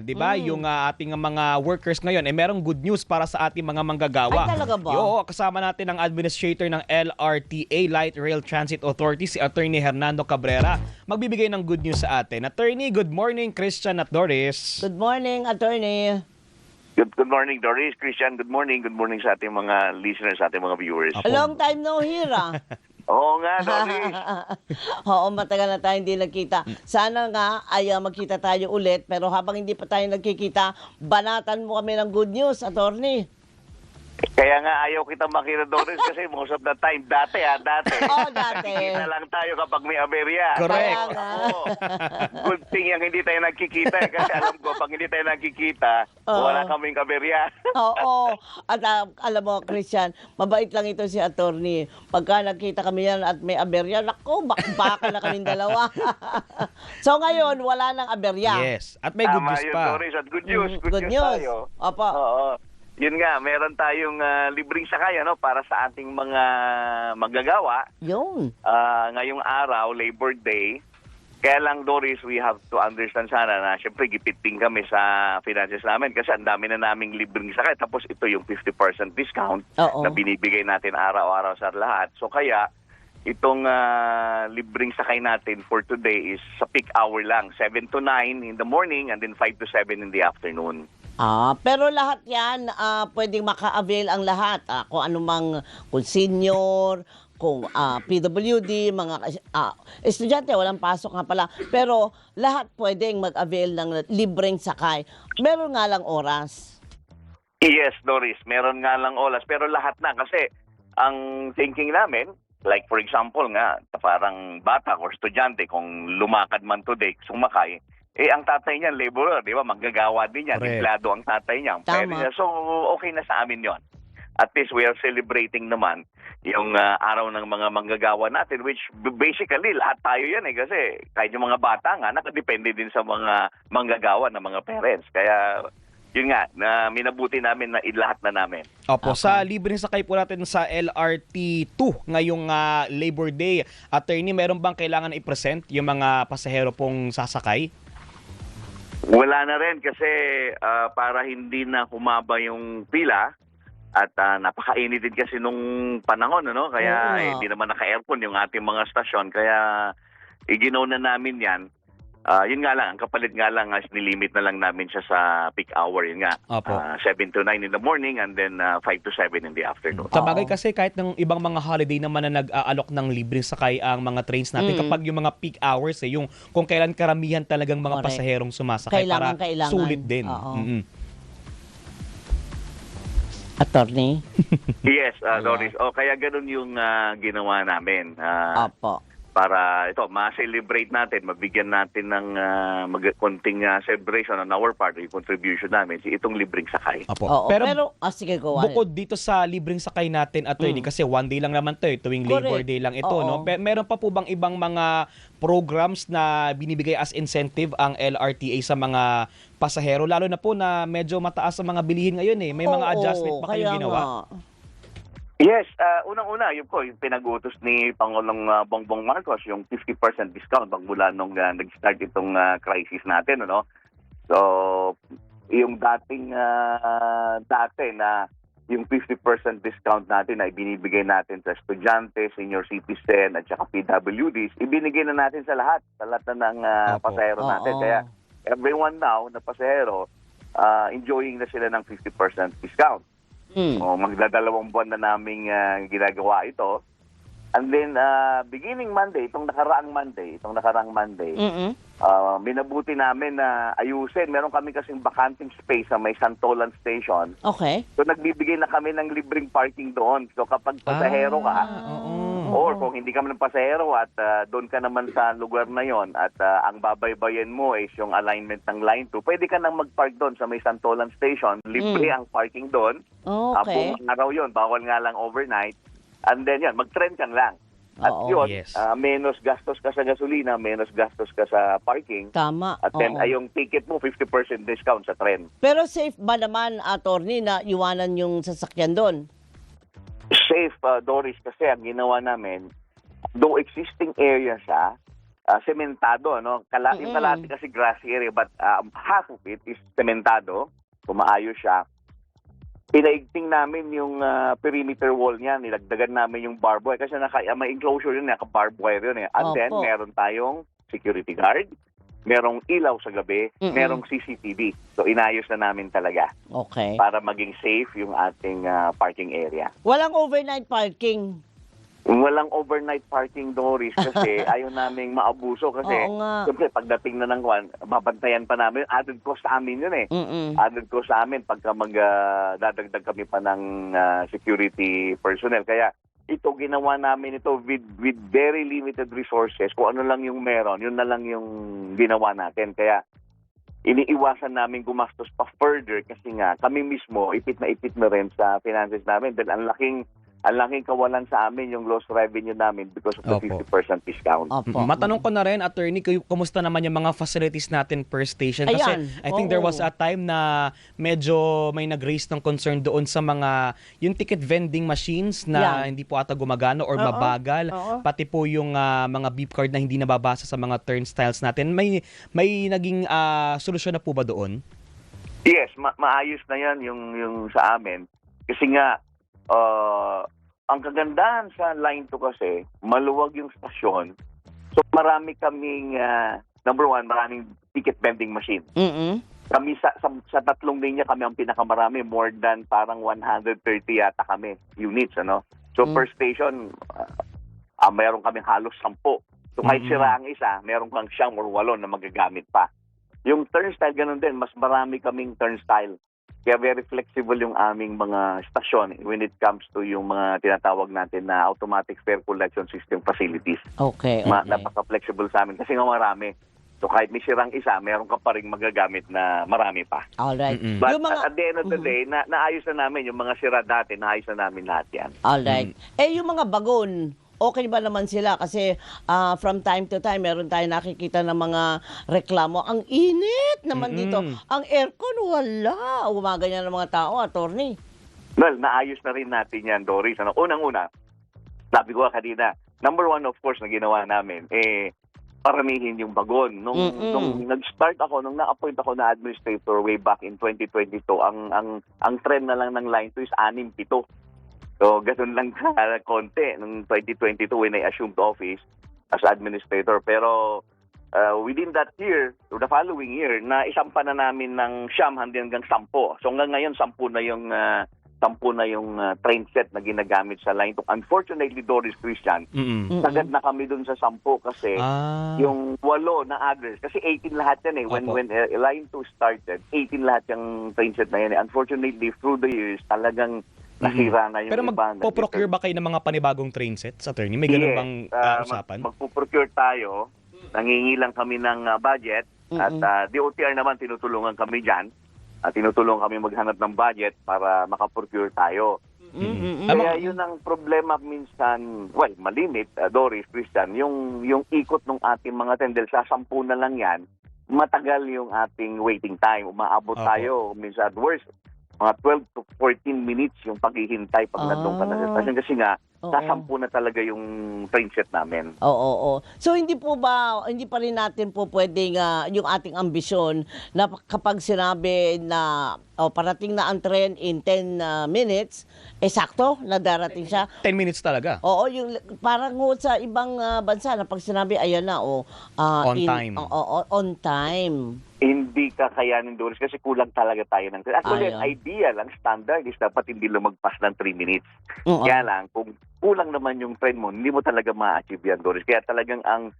'Di ba? Yung ating mga workers ngayon merong good news para sa ating mga manggagawa. Ay, talaga ba? Oo, kasama natin ang administrator ng LRTA, Light Rail Transit Authority, si Attorney Hernando Cabrera. Magbibigay ng good news sa atin. Attorney, good morning, Christian at Doris. Good morning, attorney. Good morning, Doris. Christian, good morning. Good morning sa ating mga listeners, sa ating mga viewers. A long time no hear, ah. Oo nga, Doris. Oo, matagal na tayo hindi nagkita. Sana nga ay magkita tayo ulit, pero habang hindi pa tayo nagkikita, banatan mo kami ng good news, attorney. Kaya nga ayaw kita makita, Doris, kasi most of the time, dati. Oo, dati. Nakikita lang tayo kapag may aberya. Correct. Kaya nga. Oo. Good thing yung hindi tayo nagkikita. Kasi alam ko, pag hindi tayo nagkikita, Oo. wala kaming aberya. Oo. At alam mo, Christian, mabait lang ito si attorney. Pagka nagkita kami yan at may aberya, naku, baka na kaming dalawa. So ngayon, wala nang aberya. Yes. At may good Tama news yun, pa. Doris. At good news. Good news. tayo. Opo. Oo. Yun nga, meron tayong libreng sakay para sa ating mga manggagawa. Yun. Ngayong araw, Labor Day. Kaya lang, Doris, we have to understand sana na syempre gipiting kami sa finances namin kasi ang dami na naming libreng sakay. Tapos ito yung 50% discount Oo. na binibigay natin araw-araw sa lahat. So kaya, itong libreng sakay natin for today is sa peak hour lang. 7 to 9 in the morning and then 5 to 7 in the afternoon. Pero lahat yan, pwedeng maka-avail ang lahat. Kung anumang, kung senior, kung PWD, mga estudyante, walang pasok nga pala. Pero lahat pwedeng mag-avail ng libreng sakay. Meron nga lang oras. Yes, Doris, meron nga lang oras. Pero lahat na kasi ang thinking namin, like for example nga, parang bata or estudyante, kung lumakad man today, sumakay, ang tatay niya, laborer, di ba? Manggagawa din yan. Correct. Empleyado ang tatay niya. Tama. So, okay na sa amin yon. At least we are celebrating naman yung araw ng mga manggagawa natin, which basically lahat tayo yan kasi kahit yung mga bata nga, nakadepende din sa mga manggagawa ng mga parents. Kaya, yun nga, na minabuti namin na lahat na namin. Opo, sa libreng sakay po natin sa LRT2 ngayong Labor Day. Attorney, meron bang kailangan i-present yung mga pasahero pong sasakay? Wala na rin kasi para hindi na humaba yung pila at napakainit din kasi nung panahon, ano? Kaya Oo nga. hindi naman naka-aircon yung ating mga stasyon. Kaya iginaw na namin yan. Yun nga lang, ang kapalit nga lang as nilimit na lang namin siya sa peak hour. Yun nga, Opo. 7 to 9 in the morning and then 5 to 7 in the afternoon. Sa bagay kasi kahit ng ibang mga holiday naman na nag-aalok ng libreng sakay ang mga trains natin kapag yung mga peak hours yung kung kailan karamihan talagang mga Correct. pasaherong sumasakay Kailangan. para sulit din. Oo. Mm-mm. Attorney? Yes, Doris. Kaya ganun yung ginawa namin. Opo. Para ito, ma-celebrate natin, mabigyan natin ng konting celebration on our part, yung contribution namin, itong libreng sakay. Opo. Oo. Pero Pero sige, go on. bukod dito sa libreng sakay natin, attorney, kasi one day lang naman to, tuwing Labor Correct. Day lang ito, Oo. no? Meron pa po bang ibang mga programs na binibigay as incentive ang LRTA sa mga pasahero, lalo na po na medyo mataas ang mga bilihin ngayon eh. May mga Oo, adjustment pa kayong kaya ginawa? nga. Yes, unang-una, yung pinag-utos ni Pangulong Bongbong Marcos, yung 50% discount magmula nung nag-start itong crisis natin, ano? So, yung dati na yung 50% discount natin na ibinibigay natin sa estudyante, senior citizen, at saka PWDs, ibinigay na natin sa lahat na ng Opo. pasahero natin. Oo. Kaya everyone now na pasahero, enjoying na sila ng 50% discount. Magdadalawang buwan na naming ginagawa ito. And then, beginning Monday, itong nakaraang Monday, minabuti namin na ayusin. Meron kami kasing vacanting space sa may Santolan Station. Okay. So, nagbibigay na kami ng libreng parking doon. So, kapag pasahero ka, or kung hindi ka man pasahero at doon ka naman sa lugar na yon at ang babaybayan mo is yung alignment ng Line 2, pwede ka nang mag-park doon sa may Santolan Station. Libre ang parking doon. Okay. Buong araw yun. Bawal nga lang overnight. And then yan, mag-trend ka lang. At Oo. yun, Yes. menos gastos ka sa gasolina, menos gastos ka sa parking. Tama. At then, Oo. yung ticket mo, 50% discount sa tren. Pero safe ba naman, attorney, na iwanan yung sasakyan doon? Safe, Doris, kasi ang ginawa namin, though existing area siya, sementado, ano? Yung kalahati kasi grassy area, but half of it is sementado. Kumaayos siya. Pinaigting namin yung perimeter wall niya, nilagdagan namin yung barbed wire kasi may enclosure yun, naka-barbed wire yun eh. And then, Opo. meron tayong security guard, merong ilaw sa gabi, merong CCTV. So, inayos na namin talaga Okay. para maging safe yung ating parking area. Walang overnight parking. Walang overnight parking, Doris, kasi ayaw naming maabuso kasi Oo nga. siyempre pagdating na ng kwan, babantayan pa namin. Added cost sa amin yun eh. Added cost sa amin pagka dadagdag kami pa ng security personnel. Kaya ito, ginawa namin ito with very limited resources. Kung ano lang yung meron, yun na lang yung ginawa natin. Kaya iniiwasan namin gumastos pa further kasi nga kami mismo ipit na rin sa finances namin dahil ang laking kawalan sa amin yung lost revenue namin because of the Opo. 50% discount. Opo. Matanong ko na rin, attorney, kumusta naman yung mga facilities natin per station? Kasi Ayan, I think there oo. was a time na medyo may nag-raise ng concern doon sa mga, yung ticket vending machines na Yan. hindi po ata gumagana or Oo. mabagal. Oo. Pati po yung mga beep card na hindi nababasa sa mga turnstiles natin. May naging solusyon na po ba doon? Yes, maayos na yan yung sa amin. Kasi nga, ang kagandahan sa Line 2 kasi, maluwag yung stasyon. So marami kaming, number one, maraming ticket vending machine. Kami sa tatlong linya kami ang pinakamarami, more than parang 130 yata kami units, ano. So per station, mayroon kaming halos 10. So kahit sira ang isa, meron kang 9 or 8 na magagamit pa. Yung turnstile, ganun din, mas marami kaming turnstile. Kaya very flexible yung aming mga stasyon when it comes to yung mga tinatawag natin na automatic fare collection system facilities. Okay. Napaka-flexible sa amin kasi nga marami. So kahit may sirang isa, meron ka pa rin magagamit na marami pa. Alright. But Yung mga, at the end of the day, naayos na namin yung mga sira dati, naayos na namin lahat yan. alright. Yung mga bagon, okay ba naman sila? Kasi from time to time, meron tayo nakikita ng mga reklamo. Ang init naman dito. Ang aircon, wala. Umaganyan ng mga tao, attorney. Well, naayos na rin natin yan, Doris. Ano, unang-una, sabi ko kanina, number one, of course, na ginawa namin, paramihin yung bagon. Nung nag-start ako, nung na-appoint ako na administrator way back in 2022, ang trend na lang ng Line 2 is 6-7. So, ganun lang konti nung 2022 when I assumed office as administrator. Pero within that year, or the following year, na isampa na namin ng 9 hanggang 10. So hanggang ngayon, 10 na yung train set na ginagamit sa Line 2. Unfortunately, Doris, Christian, sagad na kami dun sa 10 kasi yung 8 na address. Kasi 18 lahat yan eh. When Line 2 started, 18 lahat yung train set na yan eh. Unfortunately, through the years, talagang nasira na yung Pero iba. magpo-procure ba kayo ng mga panibagong train sets, attorney? May ganun bang usapan? Magpo-procure tayo. Nangingi lang kami ng budget. At DOTR naman, tinutulungan kami dyan. Tinutulungan kami maghanap ng budget para makaprocure tayo. Kaya yun ang problema minsan, well, malimit, Doris, Christian, yung ikot ng ating mga tendel, sa 10 na lang yan, matagal yung ating waiting time. Umaabot tayo, minsan worse, mga 12 to 14 minutes yung paghihintay pag nandun ka na sa station. Kasi nga, sa 10 na talaga yung train set namin. Oo. So hindi pa rin natin po pwedeng yung ating ambisyon na kapag sinabi na parating na ang tren in 10 minutes, sakto na darating siya. 10 minutes talaga. Oo, yung parang sa ibang bansa na pag sinabi ayan na On time. On time. Hindi kakayanin, Doris, kasi kulang talaga tayo ng tren. Actually, ang ideal, ang standard is dapat hindi lumagpas ng 3 minutes. Kaya lang, kung kulang naman yung train mo, hindi mo talaga ma-achieve yan, Doris. Kaya talagang ang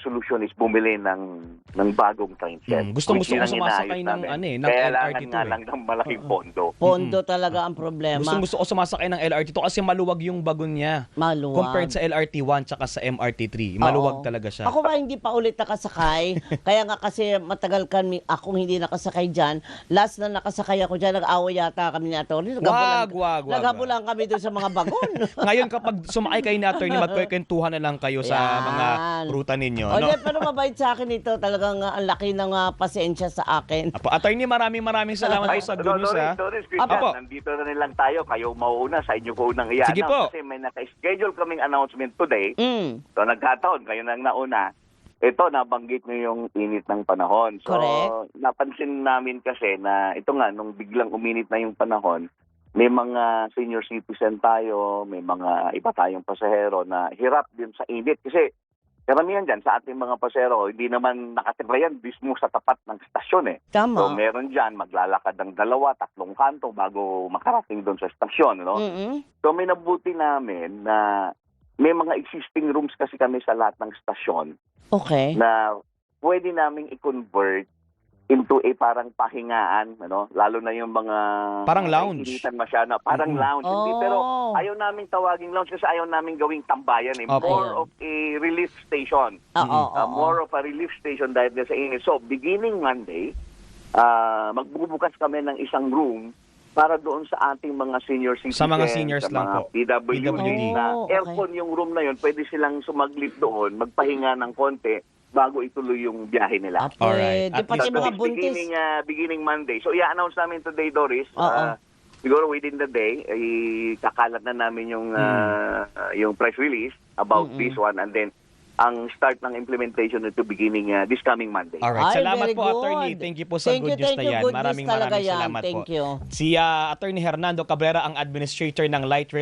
solusyon is bumili ng bagong train set. Gustong ko sumasakay ng ng LRT nga lang ng malaking pondo. Pondo talaga ang problema. Gusto ko sumasakay ng LRT 2 kasi maluwag yung bagon niya. Maluwag. Compared sa LRT 1 tsaka sa MRT 3. Maluwag talaga siya. Ako ba hindi pa ulit nakasakay? Kaya nga kasi matagal akong hindi nakasakay dyan. Last na nakasakay ako dyan, nag-away yata kami ni attorney. Wag. Naghabulan kami doon sa mga bagon. Ngayon kapag sumakay kayo ni attorney, magkwentuhan na lang kayo sa mga ruta ninyo. O, pero mabait sa akin ito. Talagang ang laki ng pasensya sa akin. Apo, attorney, maraming salamat po sa good news. Doris, Christian, Apo. nandito na rin lang tayo. Kayo mauuna, sa inyo ko unang iyan. Sige po. Kasi may naka-schedule kaming announcement today. Mm. So nagkataon, kayo nang nauna. ito, nabanggit niyo yung init ng panahon. So, Correct. napansin namin kasi na ito nga, nung biglang uminit na yung panahon, may mga senior citizen tayo, may mga iba tayong pasahero na hirap din sa init. Kasi karamihan dyan sa ating mga pasahero, hindi naman nakatira yan mismo sa tapat ng stasyon eh. Tama. So, meron dyan, maglalakad ng 2-3 kanto bago makarating doon sa stasyon. No? Mm-mm. So, may nabuti namin na may mga existing rooms kasi kami sa lahat ng stasyon Okay. na pwede naming i-convert into a parang pahingaan, ano? Lalo na yung mga Parang lounge. nainitan masyado, parang lounge. Hindi, Oh. pero ayaw naming tawaging lounge kasi ayaw naming gawing tambayan. Eh. Okay. More of a relief station. Oo. More of a relief station dahil sa init. So, beginning Monday, magbubukas kami ng isang room para doon sa ating mga senior citizens, Sa mga seniors sa lang mga po. PWD, PWD. na Oh, okay. aircon yung room na yun, pwede silang sumaglit doon, magpahinga ng konti bago ituloy yung biyahe nila. Alright. Pwede. At Pati least mga Kasi buntis. beginning Monday. So, i-announce namin today, Doris. Oo. Siguro within the day, kakalat na namin yung press release about this one. And then, ang start ng implementation nito beginning this coming Monday. Alright, Ay, salamat very po, Attorney. good. Thank you po sa Thank good you, news thank na you. yan. Good news Maraming talaga yan. salamat Thank po. you. Si Attorney Hernando Cabrera, ang Administrator ng Light Rail